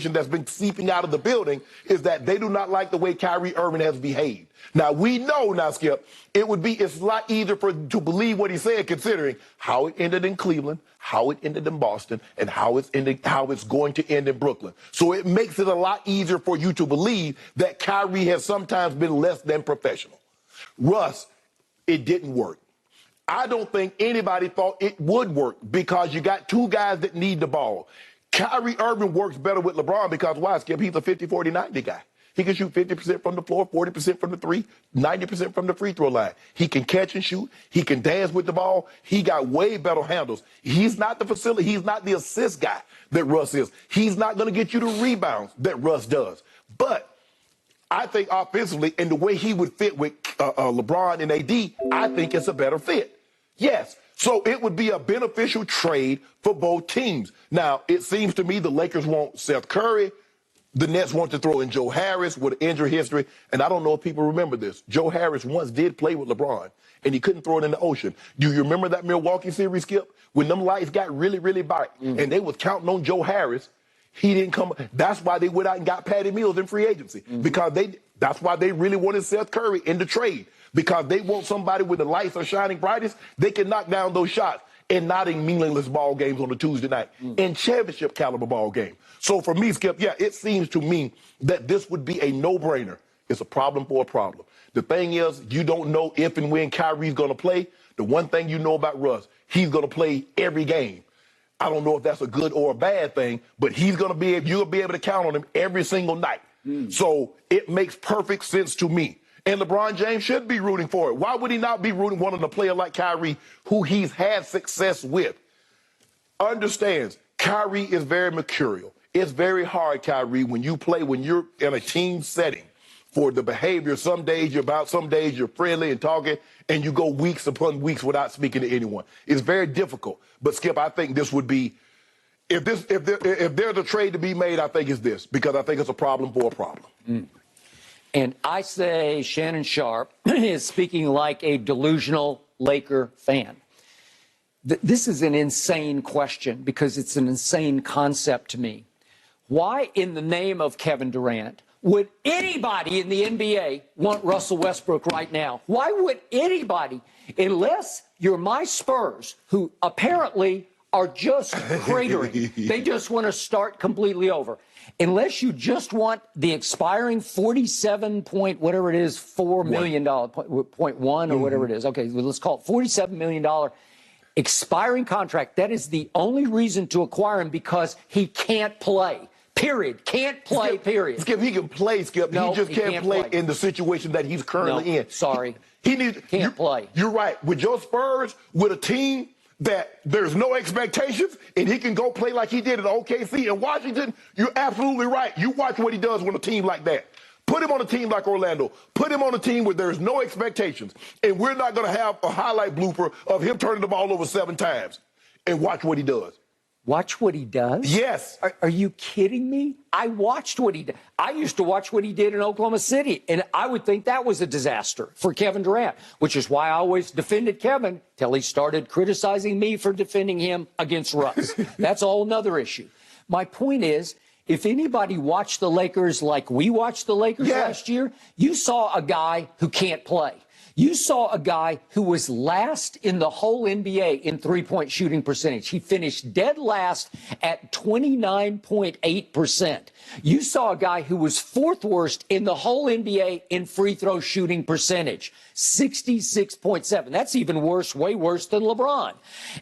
that's been seeping out of the building is that they do not like the way Kyrie Irving has behaved. Now, we know now, Skip, it's a lot easier to believe what he said, considering how it ended in Cleveland, how it ended in Boston, and how it's going to end in Brooklyn. So it makes it a lot easier for you to believe that Kyrie has sometimes been less than professional. Russ, it didn't work. I don't think anybody thought it would work because you got two guys that need the ball. Kyrie Irving works better with LeBron because, why, Skip? He's a 50, 40, 90 guy. He can shoot 50% from the floor, 40% from the three, 90% from the free throw line. He can catch and shoot. He can dance with the ball. He got way better handles. He's not the facility. He's not the assist guy that Russ is. He's not going to get you the rebounds that Russ does. But I think offensively, and the way he would fit with LeBron and AD, I think it's a better fit. Yes. So it would be a beneficial trade for both teams. Now, it seems to me the Lakers want Seth Curry. The Nets want to throw in Joe Harris with injury history. And I don't know if people remember this. Joe Harris once did play with LeBron, and he couldn't throw it in the ocean. Do you remember that Milwaukee series, Skip? When them lights got really, really bright, and they was counting on Joe Harris, he didn't come. That's why they went out and got Patty Mills in free agency. Because that's why they really wanted Seth Curry in the trade. Because they want somebody with the lights are shining brightest, they can knock down those shots and not in meaningless ball games on a Tuesday night, in championship caliber ball game. So for me, Skip, yeah, it seems to me that this would be a no-brainer. It's a problem for a problem. The thing is, you don't know if and when Kyrie's going to play. The one thing you know about Russ, he's going to play every game. I don't know if that's a good or a bad thing, but he's going to be you'll be able to count on him every single night. So it makes perfect sense to me. And LeBron James should be rooting for it. Why would he not be wanting a player like Kyrie, who he's had success with? Understands, Kyrie is very mercurial. It's very hard, Kyrie, when you're in a team setting, for the behavior. Some days you're friendly and talking, and you go weeks upon weeks without speaking to anyone. It's very difficult. But Skip, I think this would be, if there's a trade to be made, I think it's this, because I think it's a problem for a problem. And I say Shannon Sharp is speaking like a delusional Laker fan. This is an insane question because it's an insane concept to me. Why in the name of Kevin Durant would anybody in the NBA want Russell Westbrook right now? Why would anybody, unless you're my Spurs, who apparently are just cratering. They just want to start completely over. Unless you just want the expiring 47 point, whatever it is, $4 million, point one or whatever it is. Okay, well, let's call it $47 million expiring contract. That is the only reason to acquire him, because he can't play. Period. Can't play, Skip, period. Skip, he can play, Skip. No, he just can't play in the situation that he's currently in. Sorry. He needs, can't play. You're right. With your Spurs, with a team that there's no expectations, and he can go play like he did at OKC and Washington, you're absolutely right. You watch what he does with a team like that. Put him on a team like Orlando. Put him on a team where there's no expectations, and we're not going to have a highlight blooper of him turning the ball over 7 times. And watch what he does. Watch what he does? Yes. Are you kidding me? I watched what he did. I used to watch what he did in Oklahoma City, and I would think that was a disaster for Kevin Durant, which is why I always defended Kevin till he started criticizing me for defending him against Russ. That's a whole nother issue. My point is, if anybody watched the Lakers like we watched the Lakers last year, you saw a guy who can't play. You saw a guy who was last in the whole NBA in three-point shooting percentage. He finished dead last at 29.8%. You saw a guy who was 4th worst in the whole NBA in free throw shooting percentage, 66.7. That's even worse, way worse than LeBron.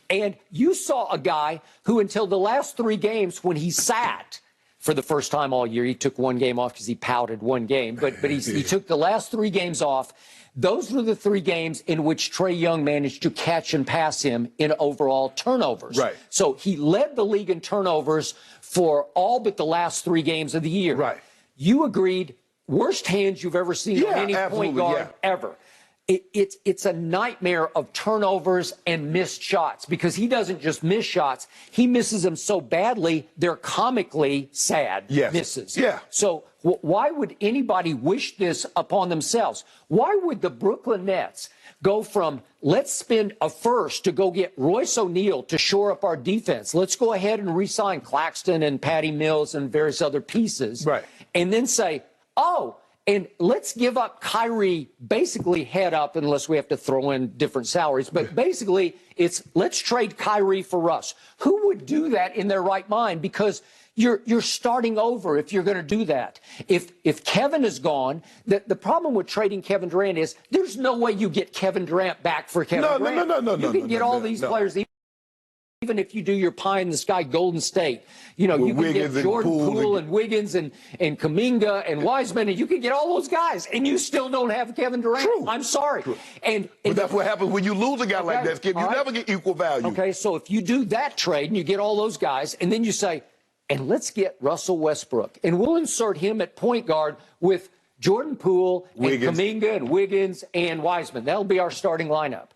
And you saw a guy who, until the last 3 games when he sat for the first time all year, he took 1 game off because he pouted 1 game, but he took the last 3 games off. Those were the 3 games in which Trae Young managed to catch and pass him in overall turnovers. Right. So he led the league in turnovers for all but the last 3 games of the year. Right. You agreed, worst hands you've ever seen on any point guard ever. it's a nightmare of turnovers and missed shots, because he doesn't just miss shots, he misses them so badly they're comically sad misses. Yeah. So why would anybody wish this upon themselves? Why would the Brooklyn Nets go from let's spend a first to go get Royce O'Neal to shore up our defense, let's go ahead and re-sign Claxton and Patty Mills and various other pieces, right, and then say, oh, and let's give up Kyrie basically head up, unless we have to throw in different salaries. But basically, it's let's trade Kyrie for Russ. Who would do that in their right mind? Because you're starting over if you're going to do that. If Kevin is gone, the problem with trading Kevin Durant is there's no way you get Kevin Durant back for Kevin Durant. No. You can get all these players. Even if you do your pie in the sky Golden State, you know, you can get Jordan Poole and Wiggins and Kuminga and Wiseman, and you can get all those guys, and you still don't have Kevin Durant. True. I'm sorry. True. But that's what happens when you lose a guy like that, Skip. You never get equal value. Okay, so if you do that trade and you get all those guys, and then you say, and let's get Russell Westbrook, and we'll insert him at point guard with Jordan Poole and Kuminga and Wiggins and Wiseman. That'll be our starting lineup.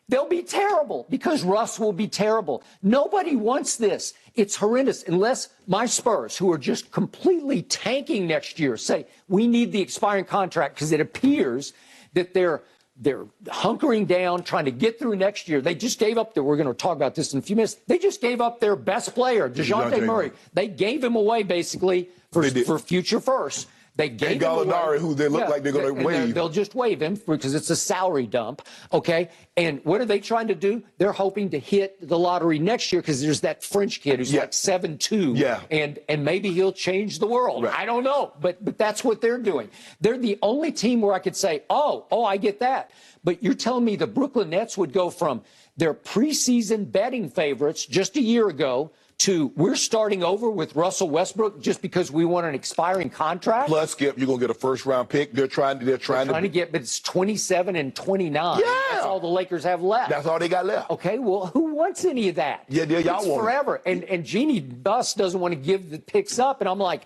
They'll be terrible because Russ will be terrible. Nobody wants this. It's horrendous unless my Spurs, who are just completely tanking next year, say we need the expiring contract, because it appears that they're hunkering down, trying to get through next year. They just gave up we're going to talk about this in a few minutes. They just gave up their best player, DeJounte Murray. They gave him away basically for future firsts. They gave him away. Who they look like they're going to waive. They'll just waive him because it's a salary dump, okay? And what are they trying to do? They're hoping to hit the lottery next year because there's that French kid who's like 7'2", and maybe he'll change the world. Right. I don't know, but that's what they're doing. They're the only team where I could say, oh, I get that. But you're telling me the Brooklyn Nets would go from their preseason betting favorites just a year ago to we're starting over with Russell Westbrook just because we want an expiring contract? Plus, Skip, you're going to get a first-round pick. They're trying to get, but it's 27 and 29. Yeah. That's all the Lakers have left. That's all they got left. Okay, well, who wants any of that? Yeah, y'all want forever. And Jeannie Buss doesn't want to give the picks up. And I'm like,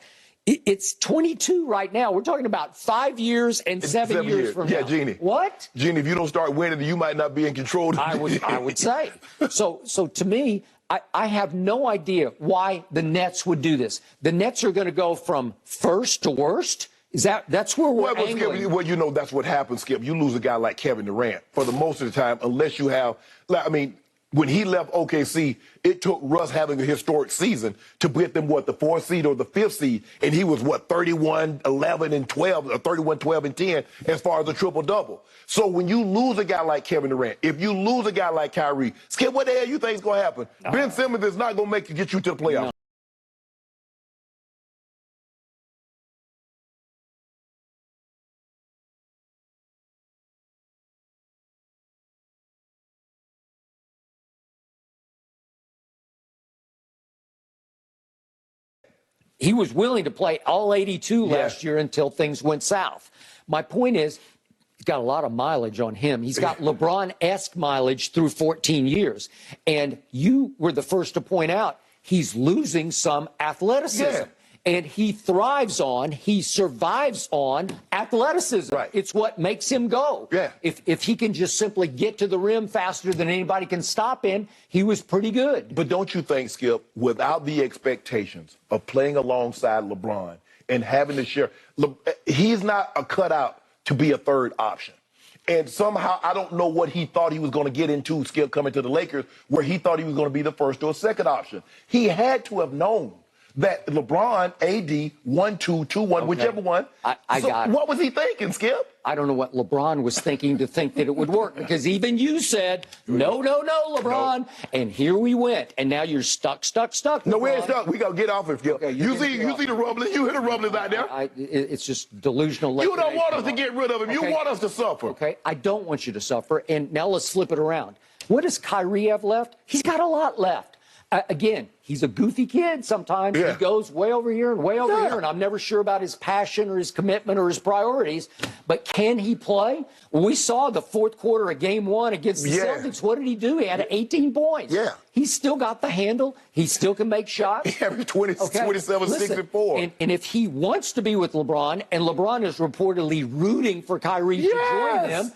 it's 22 right now. We're talking about 5 years and 7 years from now. Yeah, Jeannie. What? Jeannie, if you don't start winning, you might not be in control. I would say. So to me, I have no idea why the Nets would do this. The Nets are going to go from first to worst. That's where we're angling. Skip, well, you know, that's what happens, Skip. You lose a guy like Kevin Durant for the most of the time, unless you have, I mean, when he left OKC, it took Russ having a historic season to get them, the 4th seed or the 5th seed, and he was, 31, 11, and 12, or 31, 12, and 10 as far as a triple-double. So when you lose a guy like Kevin Durant, if you lose a guy like Kyrie, Skip, what the hell you think is going to happen? Ben Simmons is not going to get you to the playoffs. He was willing to play all 82 last year until things went south. My point is, he's got a lot of mileage on him. He's got LeBron-esque mileage through 14 years. And you were the first to point out he's losing some athleticism. Yeah. And he survives on athleticism. Right. It's what makes him go. Yeah. If he can just simply get to the rim faster than anybody can stop him, he was pretty good. But don't you think, Skip, without the expectations of playing alongside LeBron and having to share, he's not a cutout to be a third option. And somehow, I don't know what he thought he was going to get into, Skip, coming to the Lakers, where he thought he was going to be the first or second option. He had to have known that LeBron, AD, 1-2, 2-1, whichever one. I got it. What was he thinking, Skip? I don't know what LeBron was thinking to think that it would work, because even you said, no, LeBron. No. And here we went. And now you're stuck. LeBron. No, we ain't stuck. We got to get off it, Skip. Okay, you see the rumbling. You hear the rumblings out there. It's just delusional. You don't want us to get rid of him. Okay. You want us to suffer. Okay, I don't want you to suffer. And now let's flip it around. What does Kyrie have left? He's got a lot left. Again, he's a goofy kid sometimes. Yeah. He goes way over here and way over here, and I'm never sure about his passion or his commitment or his priorities. But can he play? Well, we saw the 4th quarter of Game 1 against the Celtics. What did he do? He had 18 points. Yeah. He's still got the handle. He still can make shots. He averaged 27, 6, and 4. And if he wants to be with LeBron, and LeBron is reportedly rooting for Kyrie to join them,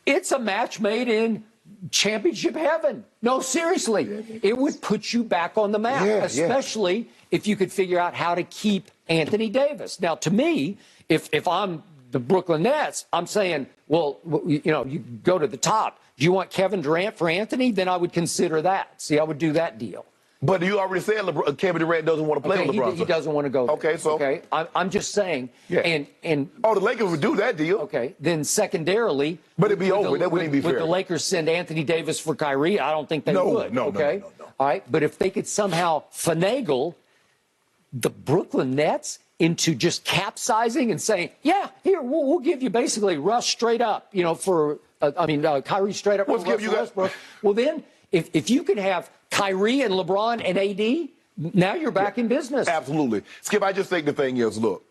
It's a match made in championship heaven. No, seriously. It would put you back on the map, especially if you could figure out how to keep Anthony Davis. Now, to me, if I'm the Brooklyn Nets, I'm saying, well, you know, you go to the top. Do you want Kevin Durant for Anthony? Then I would consider that. See, I would do that deal. But you already said Kevin Durant doesn't want to play with LeBron. He doesn't want to go there. Okay, so. Okay, I'm just saying. Yeah. And oh, the Lakers would do that deal. Okay, then secondarily. But it'd be over. That wouldn't be fair. Would the Lakers send Anthony Davis for Kyrie? I don't think they would. No. All right, but if they could somehow finagle the Brooklyn Nets into just capsizing and saying, yeah, here, we'll give you basically Russ straight up, you know, for, Kyrie straight up for Russell Westbrook. Well, then, if you could have Kyrie and LeBron and AD, now you're back in business. Absolutely. Skip, I just think the thing is, look,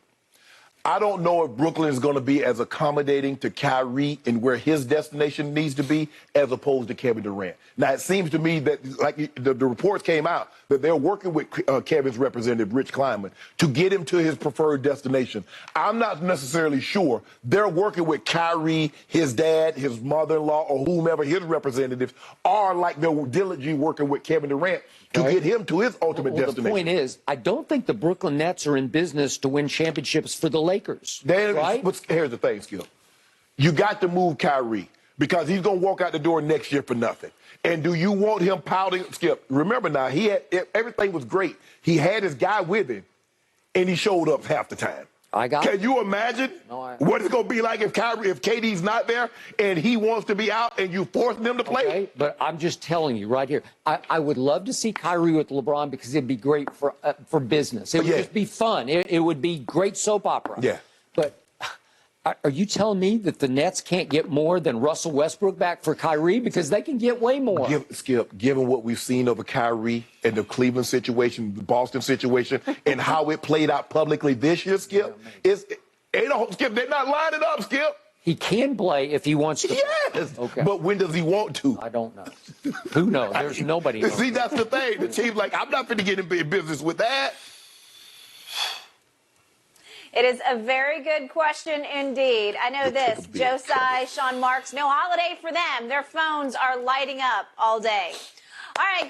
I don't know if Brooklyn is going to be as accommodating to Kyrie and where his destination needs to be as opposed to Kevin Durant. Now, it seems to me that, like the reports came out, that they're working with Kevin's representative, Rich Kleiman, to get him to his preferred destination. I'm not necessarily sure they're working with Kyrie, his dad, his mother-in-law, or whomever his representatives are, like they're diligently working with Kevin Durant to get him to his ultimate destination. The point is, I don't think the Brooklyn Nets are in business to win championships for the Lakers. Right? Here's the thing, Skip. You got to move Kyrie because he's going to walk out the door next year for nothing. And do you want him pouting? Skip, remember now, everything was great. He had his guy with him, and he showed up half the time. Can you imagine what it's going to be like if KD's not there and he wants to be out and you force them to play? Okay, but I'm just telling you right here, I would love to see Kyrie with LeBron because it'd be great for business. It would just be fun. It would be great soap opera. Yeah. But are you telling me that the Nets can't get more than Russell Westbrook back for Kyrie? Because they can get way more. Skip, given what we've seen over Kyrie and the Cleveland situation, the Boston situation, and how it played out publicly this year, Skip, they're not lining up, Skip. He can play if he wants to. Yes. Okay. But when does he want to? I don't know. Who knows? There's nobody knows. See, that's the thing. The team's like, I'm not going to get in business with that. It is a very good question indeed. I know this. Josiah, Sean Marks, no holiday for them. Their phones are lighting up all day. All right.